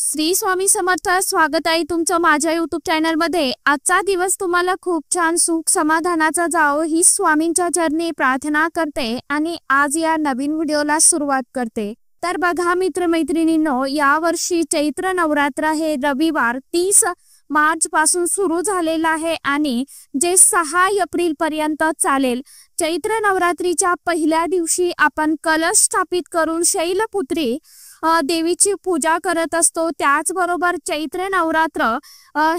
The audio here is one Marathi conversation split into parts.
श्री स्वामी समर्थ। स्वागत आहे तुमचं माझ्या YouTube चॅनल मध्ये। आजचा दिवस तुम्हाला खूप छान सुख समाधानाचा जाओ ही स्वामींच्या चरणी प्रार्थना करते आणि आज या नवीन व्हिडिओला सुरुवात करते। तर बघा मित्रमैत्रिणींनो, या वर्षी चैत्र नवरात्र हे रविवार 30 मार्च पासून सुरू झालेला आहे आणि जे 6 एप्रिल पर्यंत चालेल। चैत्र नवरात्रीच्या पहिल्या दिवशी आपण कलश स्थापित करून शैलपुत्री देवीची पूजा करत असतो। त्याचबरोबर चैत्र नवरात्र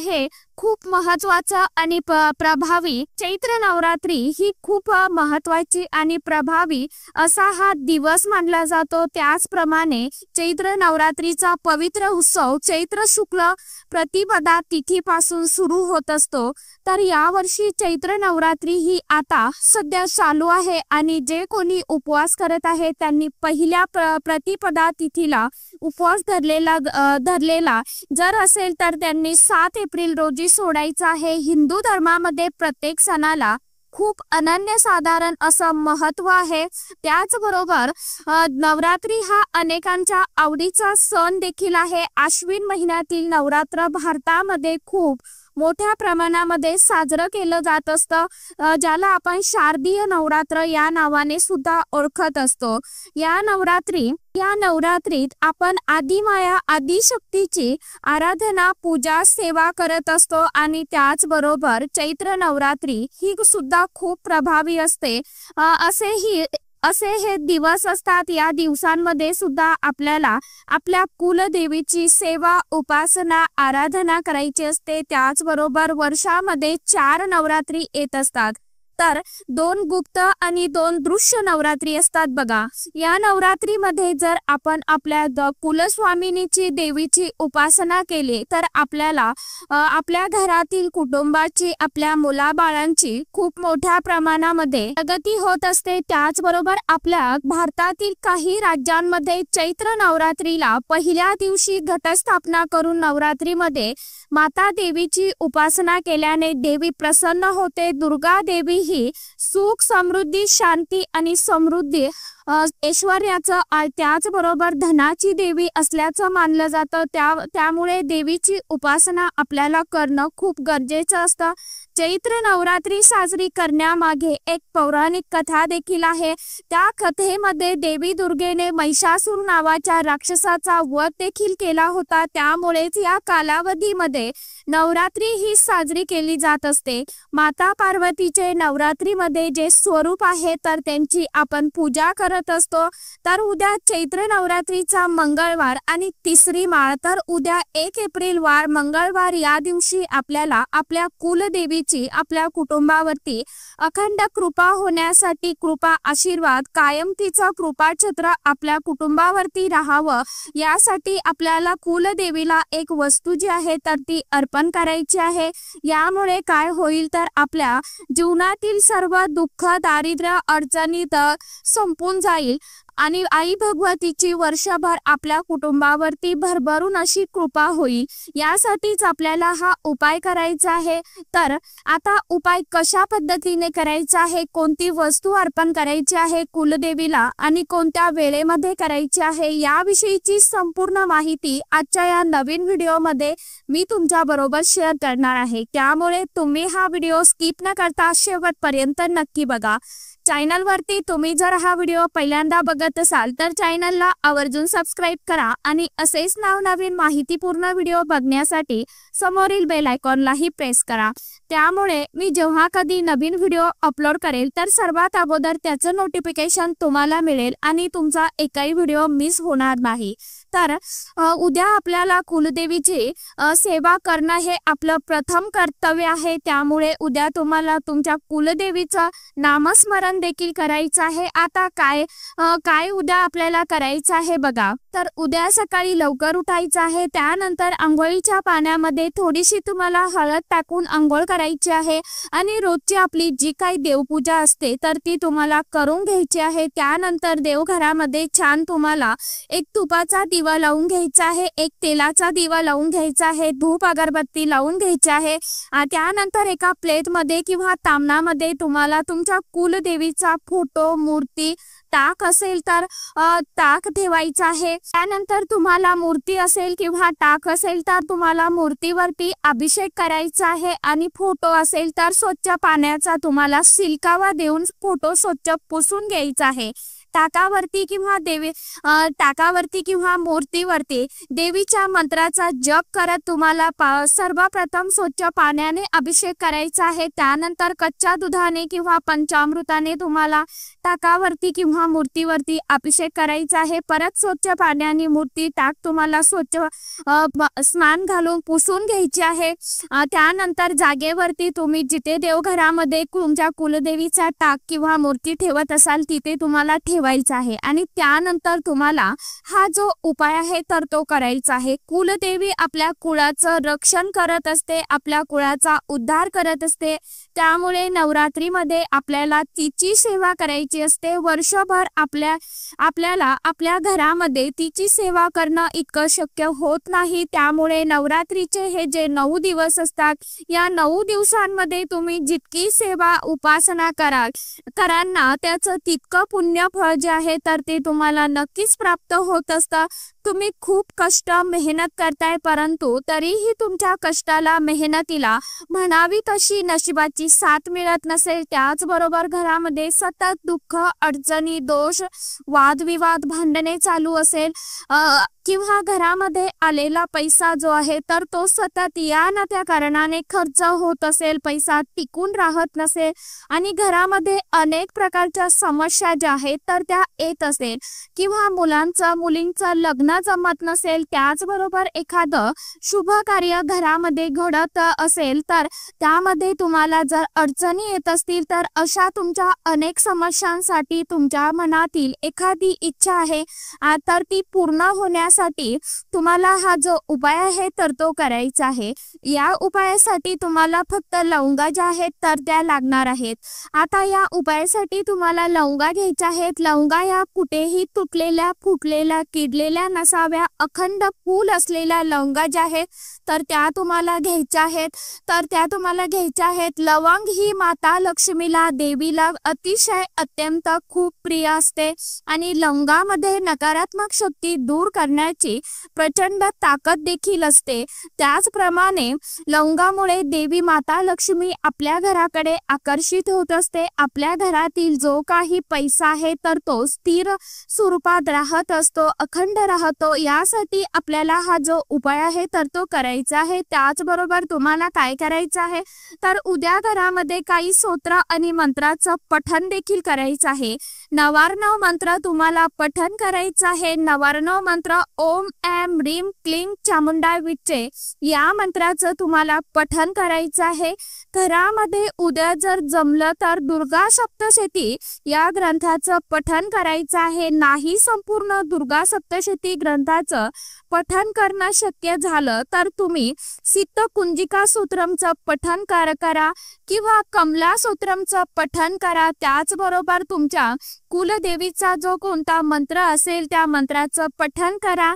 हे खूप महत्त्वाचं आणि प्रभावी चैत्र नवरात्री ही खूप महत्त्वाची आणि प्रभावी असा हा दिवस मानला जातो। त्याचप्रमाणे चैत्र नवरात्रीचा पवित्र उत्सव चैत्र शुक्ल प्रतिपदा तिथीपासून सुरू होत असतो। तर यावर्षी चैत्र नवरात्री ही आता सध्या चालू आहे आणि जे कोणी उपवास करत आहे त्यांनी पहिल्या प्रतिपदा तिथीला उपवास धरलेला जर असेल तर त्यांनी 7 एप्रिल रोजी सोडायचा आहे। हिंदू धर्मामध्ये प्रत्येक सणाला खूप अनन्यसाधारण असं महत्त्व आहे। त्याचबरोबर नवरात्री हा अनेकांच्या आवडीचा सण देखील आहे। आश्विन महिन्यातील नवरात्र भारतामध्ये खूप मोठ्या प्रमाणामध्ये साजरं केलं जात असतं, ज्याला आपण शारदीय नवरात्र या नावाने सुद्धा ओळखत असतो। या नवरात्रीत आपण आदिमाया आदिशक्तीची आराधना पूजा सेवा करत असतो आणि त्याचबरोबर चैत्र नवरात्री ही सुद्धा खूप प्रभावी असते। असे हे दिवस असतात। या दिवसांमध्ये सुद्धा आपल्याला आपल्या कुलदेवीची सेवा उपासना आराधना करायची असते। त्याचबरोबर वर्षामध्ये 4 नवरात्री येत असतात, तर 2 गुप्त आणि 2 दृश्य नवरात्री असतात बघा। या नवरात्रीमध्ये जर आपण आपल्या कुलस्वामिनीची देवीची उपासना केली तर आपल्याला आपल्या घरातील कुटुंबाची आपल्या मुलाबाळांची खूप मोठ्या प्रमाणामध्ये प्रगती होत असते। त्याचबरोबर आपल्या भारतातील काही राज्यांमध्ये चैत्र नवरात्रीला पहिल्या दिवशी घटस्थापना करून नवरात्रीमध्ये माता देवीची उपासना केल्याने देवी प्रसन्न होते। दुर्गा देवी ही सुख समृद्धी शांती आणि समृद्धी ऐश्वर्याचं त्याचबरोबर धनाची देवी असल्याचं मानलं जातं। त्यामुळे देवीची उपासना आपल्याला करणं खूप गरजेचं असतं। चैत्र नवरात्री साजरी करण्यामागे एक पौराणिक कथा देखील आहे। त्या कथेमध्ये देवी दुर्गेने महिषासूर नावाच्या राक्षसाचा वध देखील केला होता। त्यामुळेच या कालावधीमध्ये नवरात्री ही साजरी केली जात असते। माता पार्वतीचे नवरात्रीमध्ये जे स्वरूप आहे तर त्यांची आपण पूजा करत असतो। तर उद्या चैत्र नवरात्रीचा मंगळवार आणि तिसरी माळ, तर उद्या 1 एप्रिल वार मंगळवार या दिवशी आपल्याला आपल्या कुलदेवीची आपल्या कुटुंबावरती अखंड कृपा होण्यासाठी कृपा आशीर्वाद कायम तिचा कृपाछत्र आपल्या कुटुंबावरती राहावं यासाठी आपल्याला कुलदेवीला एक वस्तू जी आहे तर ती अर्पण करायची आहे। यामुळे काय होईल तर आपल्या जीवनातील सर्व दुःख दारिद्र्य अडचणी संपून जाईल आणि आई भगवतीची वर्षभर आपल्या कुटुंबावरती भरभरून अशी कृपा होईल। यासाठीच आपल्याला हा उपाय करायचा आहे। तर आता उपाय कशा पद्धतीने करायचा आहे, कोणती वस्तू अर्पण करायची आहे कुलदेवीला आणि कोणत्या वेळेमध्ये करायची आहे याविषयीची संपूर्ण माहिती आजच्या या नवीन व्हिडिओमध्ये मी तुमच्या बरोबर शेअर करणार आहे। त्यामुळे तुम्ही हा व्हिडिओ स्किप न करता शेवटपर्यंत नक्की बघा। चॅनलवरती तुम्ही जर हा व्हिडिओ पहिल्यांदा बघत असाल तर चॅनलला आवर्जून सबस्क्राइब करा आणि असेच नवनवीन माहितीपूर्ण व्हिडिओ बघण्यासाठी समोरील बेल आयकॉनलाही प्रेस करा। त्यामुळे मी जेव्हा कधी नवीन व्हिडिओ अपलोड करेल तर सर्वात अगोदर त्याचं नोटिफिकेशन तुम्हाला मिळेल आणि तुमचा एकही व्हिडिओ मिस होणार नाही। तर उद्या आपल्याला कुलदेवीची सेवा करणं हे आपलं प्रथम कर्तव्य आहे। त्यामुळे उद्या तुम्हाला तुमच्या कुलदेवीचं नामस्मरण देखील करायचं आहे। आता काय उद्या आपल्याला करायचं आहे बघा। तर उद्या सकाळी लवकर उठायचं आहे। त्यानंतर आंघोळीच्या पाण्यामध्ये थोडीशी तुम्हाला हळद टाकून आंघोळ करायची आहे आणि रोजची आपली जी काही देवपूजा असते तर ती तुम्हाला करून घ्यायची आहे। त्यानंतर देवघरामध्ये छान तुम्हाला एक तुपाचा दिवा लावून घ्यायचा आहे, एक तेलाचा दिवा लावून घ्यायचा आहे, धूप अगरबत्ती लावून घ्यायची आहे। त्यानंतर एका प्लेटमध्ये किंवा तामणामध्ये तुम्हाला तुमच्या कुलदेवीचा फोटो मूर्ती ताक असेल तर ताक ठेवायचं आहे। त्यानंतर तुम्हाला मूर्ती असेल किंवा ताक असेल तर तुम्हाला मूर्तीवरती अभिषेक करायचा आहे आणि फोटो असेल तर स्वच्छ पाण्याचा तुम्हाला शिलकावा देऊन फोटो स्वच्छ पुसून घ्यायचा आहे। ताकावरती किंवा मूर्तीवरती देवीच्या मंत्राचा जप करत तुम्हाला सर्वप्रथम स्वच्छ पाण्याने अभिषेक करायचा आहे। त्यानंतर कच्च्या दुधाने किंवा पंचामृताने तुम्हाला ताकावरती किंवा मूर्तीवरती अभिषेक करायचा आहे। परत स्वच्छ पाण्याने मूर्ती ताक तुम्हाला स्वच्छ स्नान घालून पुसून घ्यायचे आहे। त्यानंतर जागेवरती तुम्ही जिथे देवघरामध्ये तुमच्या कुलदेवीचा ताक किंवा मूर्ती ठेवत असाल तिथे तुम्हाला ठेवायचा आहे आणि त्यानंतर तुम्हाला हा जो उपाय आहे तर तो करायचा आहे। कुलदेवी आपल्या कुळाचं रक्षण करत असते, आपल्या कुळाचा उद्धार करत असते, त्यामुळे नवरात्रीमध्ये आपल्याला तिची सेवा करायची असते। वर्षभर आपल्याला आपल्या घरामध्ये तिची सेवा करणं इतकं शक्य होत नाही, त्यामुळे नवरात्रीचे हे जे 9 दिवस असतात या 9 दिवसांमध्ये तुम्ही जितकी सेवा उपासना कराल ना त्याचं तितकं पुण्य फळ जे आहे तर ते तुम्हाला नक्कीच प्राप्त होत असतं। तुम्ही खूप कष्ट मेहनत करताय परंतु तरीही तुमच्या कष्टाला मेहनतीला म्हणावी तशी नशिबाची साथ मिळत नसेल, त्याचबरोबर घरामध्ये सतत दुःख, अडचणी, दोष, वादविवाद, भांडणे चालू असेल किंवा घरामध्ये आलेला पैसा जो आहे तर तो सतत या ना त्या कारणाने खर्च होत असेल, पैसा टिकून राहत नसेल आणि घरामध्ये अनेक प्रकारच्या समस्या ज्या आहेत तर त्या येत असेल किंवा मुलींचं लग्न जमत नसेल, त्याचबरोबर एखादं शुभ कार्य घरामध्ये घडत असेल तर त्यामध्ये तुम्हाला जर अडचणी येत असतील तर अशा तुमच्या अनेक समस्यांसाठी तुमच्या मनातील एखादी इच्छा आहे तर ती पूर्ण होण्यासाठी तुम्हाला हा जो उपाय आहे तर तो करायचा आहे। या उपायासाठी तुम्हाला फक्त लवंगा ज्या आहेत तर त्या लागणार आहेत। आता या उपायासाठी तुम्हाला लवंगा घ्यायच्या आहेत। लवंगा या कुठेही तुटलेल्या, फुटलेल्या, किडलेल्या नसाव्या, अखंड फूल असलेल्या लवंगा ज्या आहेत तर त्या तुम्हाला घ्यायच्या आहेत। लवंग ही माता लक्ष्मीला, देवीला अतिशय अत्यंत खूप प्रिय असते आणि लवंगामध्ये नकारात्मक शक्ती दूर करण्याची प्रचंड ताकद देखील असते। त्याचप्रमाणे लवंगामुळे देवी माता लक्ष्मी आपल्या घराकडे आकर्षित होत असते। आपल्या घरातील जो काही पैसा आहे तर तो स्थिर स्वरूपात राहत असतो, अखंड राहतो। यासाठी आपल्याला हा जो उपाय आहे तर तो करायचा आहे। त्याचबरोबर तुम्हाला काय करायचं आहे तर उद्या घरामध्ये काही स्तोत्र आणि मंत्राचं पठण देखील करायचं आहे। 99 मंत्र तुम्हाला पठण करायचं आहे। 99 मंत्र ओम ऐं ह्रीं क्लीं चामुंडाय विच्चे या मंत्राचं तुम्हाला पठण करायचं आहे। घरामध्ये उद्या जर जमलं तर दुर्गा सप्तशती या ग्रंथाचं पठण करायचं आहे। नाही संपूर्ण दुर्गा सप्तशती ग्रंथाचं पठण करणं शक्य झालं तर तुम्ही सिद्ध कुंजिका सूत्रमचं पठण करा किंवा कमला सूत्रमचं पठण करा। त्याचबरोबर तुमच्या कुलदेवीचा जो कोणता मंत्र असेल त्या मंत्राचं पठण करा।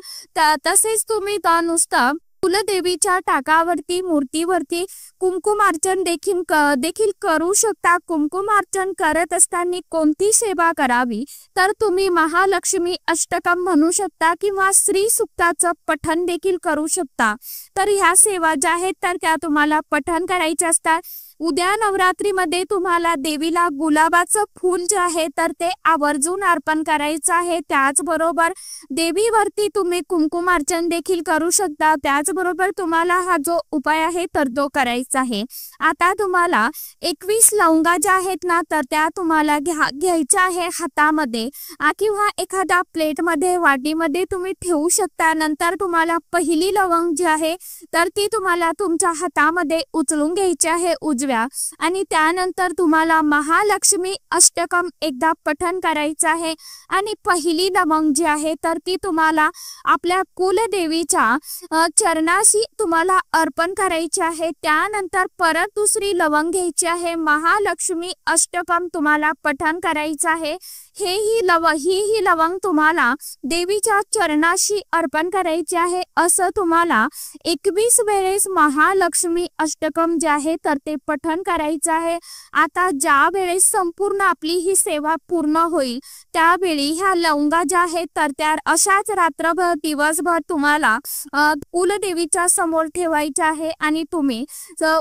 तसेच तुम्ही नुसतं कुलदेवीच्या टाकावरती, मूर्तीवरती कुंकुमार्चन देखील करू शकता। कुंकुमार्चन करत असताना कोणती सेवा करावी तर तुम्ही महालक्ष्मी अष्टकम म्हणू शकता किंवा श्री सुक्ताचं पठण देखील करू शकता। तर ह्या सेवा ज्या आहेत तर त्या तुम्हाला पठण करायच्या असतात। उद्या नवरात्रीमध्ये तुम्हाला देवीला गुलाबाचं फूल जे आहे तर ते आवर्जून अर्पण करायचं आहे। त्याचबरोबर देवीवरती तुम्ही कुंकुमार्चन देखील करू शकता। त्याचबरोबर तुम्हाला हा जो उपाय आहे तर तो करायचा आहे। आता तुम्हाला 21 लवंगा ज्या आहेत ना तर त्या तुम्हाला घ्यायच्या आहे हातामध्ये किंवा एखाद्या प्लेटमध्ये, वाटीमध्ये तुम्ही ठेवू शकता। नंतर तुम्हाला पहिली लवंग जी आहे तर ती तुम्हाला तुमच्या हातामध्ये उचलून घ्यायची आहे उजव्या आणि त्यानंतर तुम्हाला महालक्ष्मी अष्टकम एकदा पठण करायचं आहे आणि पहिली लवंग जी आहे तर ती तुम्हाला आपल्या कुलदेवीच्या चरणाशी तुम्हाला अर्पण करायची आहे। त्यानंतर परत दुसरी लवंग घ्यायची आहे, महालक्ष्मी अष्टकम तुम्हाला पठण करायचं आहे। ही लवंग तुम्हाला देवीच्या चरणाशी अर्पण करायची आहे। असं तुम्हाला 21 वेळेस महालक्ष्मी अष्टकम जे आहे तर ते पठण करायचं आहे। आता ज्या वेळेस संपूर्ण आपली ही सेवा पूर्ण होईल त्यावेळी ह्या लवंगा ज्या आहेत तर त्या अशाच रात्रभर दिवसभर तुम्हाला कुलदेवीच्या समोर ठेवायच्या आहे आणि तुम्ही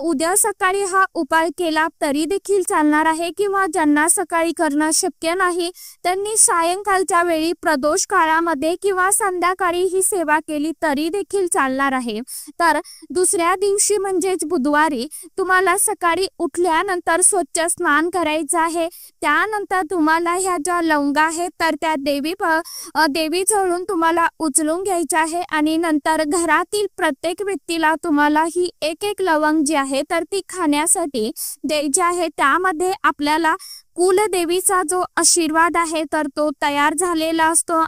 उद्या सकाळी हा उपाय केला तरी देखील चालणार आहे, किंवा ज्यांना सकाळी करणं शक्य नाही त्यांनी सायंकाळच्या वेळी प्रदोष काळामध्ये किंवा संध्याकाळी ही सेवा केली तरी देखील चालणार आहे। तर दुसऱ्या दिवशी म्हणजेच बुधवारी तुम्हाला सकाळी उठल्यानंतर स्वच्छ स्नान करायचं आहे। त्यानंतर तुम्हाला ह्या ज्या लवंगा आहेत तर त्या देवीजवळून तुम्हाला उचलून घ्यायच्या आहे आणि नंतर घरातील प्रत्येक व्यक्तीला तुम्हाला ही एक लवंग जी आहे तर ती खाण्यासाठी द्यायची आहे। त्यामध्ये आपल्याला कुलदेवीचा जो आशीर्वाद आहे तर तो तयार झालेला असतो।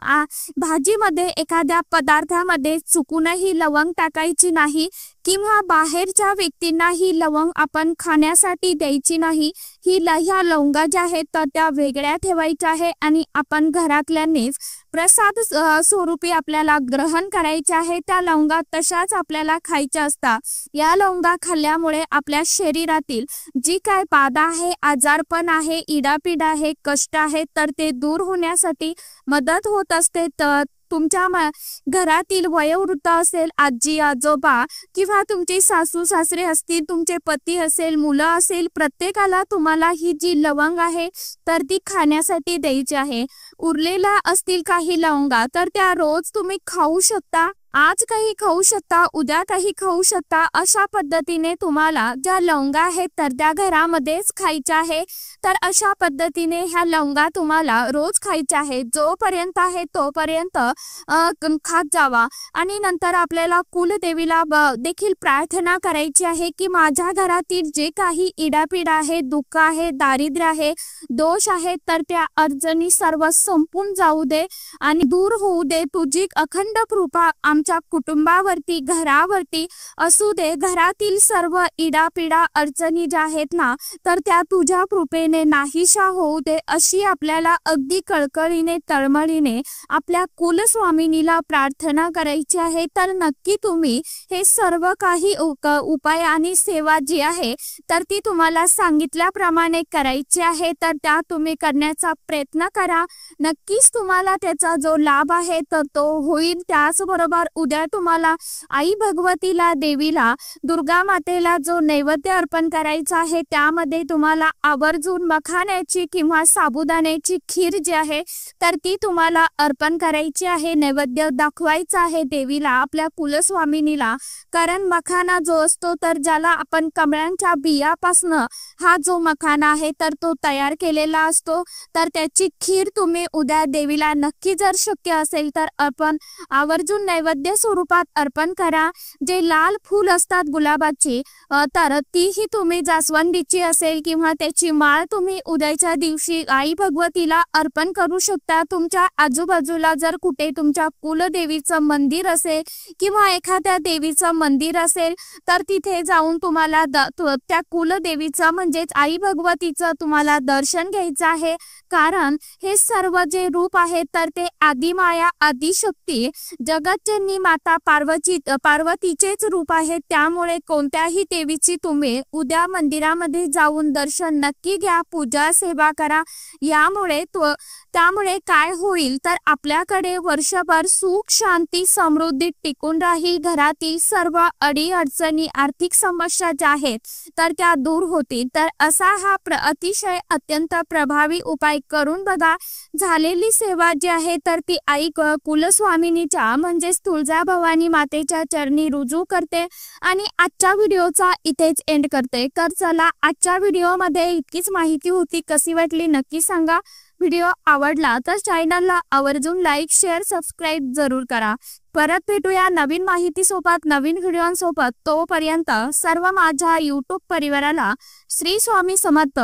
भाजीमध्ये एखाद्या पदार्थामध्ये चुकूनही लवंग टाकायची नाही, किंवा बाहेरच्या व्यक्तींना ही लवंग आपण खाण्यासाठी द्यायची नाही। ह्या लवंगा ज्या आहेत तर त्या वेगळ्या ठेवायच्या आहे आणि आपण घरातल्यांनीच प्रसाद स्वरूपी आपल्याला ग्रहण करायचे आहे। त्या लवंगा तशाच आपल्याला खायच्या असतात। या लवंगा खाल्ल्यामुळे आपल्या शरीरातील जी काय बाधा आहे, आजारपण आहे, इडापिडा आहे, कष्ट आहे तर ते दूर होण्यासाठी मदत होत असते। तर तुमच्या घरातील वयोवृद्ध असेल, आजी आजोबा किंवा तुमचे सासू सासरे असतील, तुमचे पती असेल, मुलं असेल, प्रत्येकाला तुम्हाला ही जी लवंग आहे तर ती खाण्यासाठी द्यायची आहे। उरलेला असतील काही लवंगा तर त्या रोज तुम्ही खाऊ शकता। आज काही खाऊ शकता, उद्या काही खाऊ शकता। अशा पद्धतीने तुम्हाला ज्या लवंगा आहेत तर त्या घरामध्येच खायच्या आहे। तर अशा पद्धतीने ह्या लवंगा तुम्हाला रोज खायच्या आहे, जोपर्यंत आहे तोपर्यंत खात जावा। आणि नंतर आपल्याला कुलदेवीला देखील प्रार्थना करायची आहे की माझ्या घरातील जे काही इडापिडा आहे, दुःख आहे, दारिद्र्य आहे, दोष आहे तर त्या अडचणी सर्व संपून जाऊ दे आणि दूर होऊ दे। तुझी अखंड कृपा आमच्या कुटुंबावरती, घरावरती असू दे। घरातील सर्व इडापिडा अडचणी ज्या आहेत ना तर त्या तुझ्या कृपेने नाहीशा होऊ दे, अशी आपल्याला अगदी कळकळीने तळमळीने आपल्या कुलस्वामिनीला प्रार्थना करायची आहे। तर नक्की तुम्ही हे सर्व काही उपाय आणि सेवा जी आहे तर ती तुम्हाला सांगितल्याप्रमाणे करायची आहे। तर त्या तुम्ही करण्याचा प्रयत्न करा, नक्कीच तुम्हाला त्याचा जो लाभ आहे तर तो होईल। त्याचबरोबर उद्या तुम्हाला आई भगवतीला, देवीला, दुर्गा मातेला जो नैवेद्य अर्पण करायचा आहे त्यामध्ये तुम्हाला आवर्जून मखाण्याची किंवा साबुदाण्याची खीर जी आहे तर ती तुम्हाला अर्पण करायची आहे, नैवेद्य दाखवायचा आहे देवीला, आपल्या कुलस्वामिनीला। कारण मखाना जो असतो तर ज्याला आपण कमळांच्या बियापासून हा जो मखाना आहे तर तो तयार केलेला असतो, तर त्याची खीर तुम्ही उद्या देवीला नक्की जर शक्य असेल तर आपण आवर्जून नैवेद्य स्वरूपात अर्पण करा। जे लाल फूल असतात गुलाबाची तर तीही तुम्ही जास्वंदीची असेल किंवा त्याची माळ तुम्ही उद्याच्या दिवशी आई भगवतीला अर्पण करू शकता। तुमच्या आजूबाजूला जर कुठे तुमच्या कुलदेवीचं मंदिर असेल किंवा एखाद्या देवीचं मंदिर असेल तर तिथे जाऊन तुम्हाला त्या कुलदेवीचं म्हणजेच आई भगवतीचं तुम्हाला दर्शन घ्यायचं आहे। कारण हे सर्व जे रूप आहे तर ते आदिमाया, आदिशक्ती, जगतजननी माता पार्वतीचेच रूप आहे। त्यामुळे कोणत्याही देवीची तुम्ही उद्या मंदिरामध्ये जाऊन दर्शन नक्की घ्या, पूजा सेवा करा। त्यामुळे काय होईल तर आपल्याकडे वर्षभर सुख, शांती, समृद्धी टिकून राहील। घरातील सर्व अडी अडचणी, आर्थिक समस्या ज्या आहेत तर त्या दूर होतील। तर असा हा अतिशय अत्यंत प्रभावी उपाय करून बघा। झालेली सेवा जी आहे तर ती आई कुलस्वामिनीच्या म्हणजेच तुळजाभवानी मातेच्या चरणी रुजू करते आणि आजच्या व्हिडिओचा इथेच एंड करते। तर चला, आजच्या व्हिडिओमध्ये इतकीच माहिती होती, कशी वाटली नक्की सांगा। व्हिडिओ आवडला तर चॅनलला आवर्जून लाईक, शेअर, सबस्क्राईब जरूर करा। परत भेटूया नवीन माहिती सोबत, नवीन व्हिडिओंसोबत। तोपर्यंत सर्व माझ्या यूट्यूब परिवाराला श्री स्वामी समर्थ।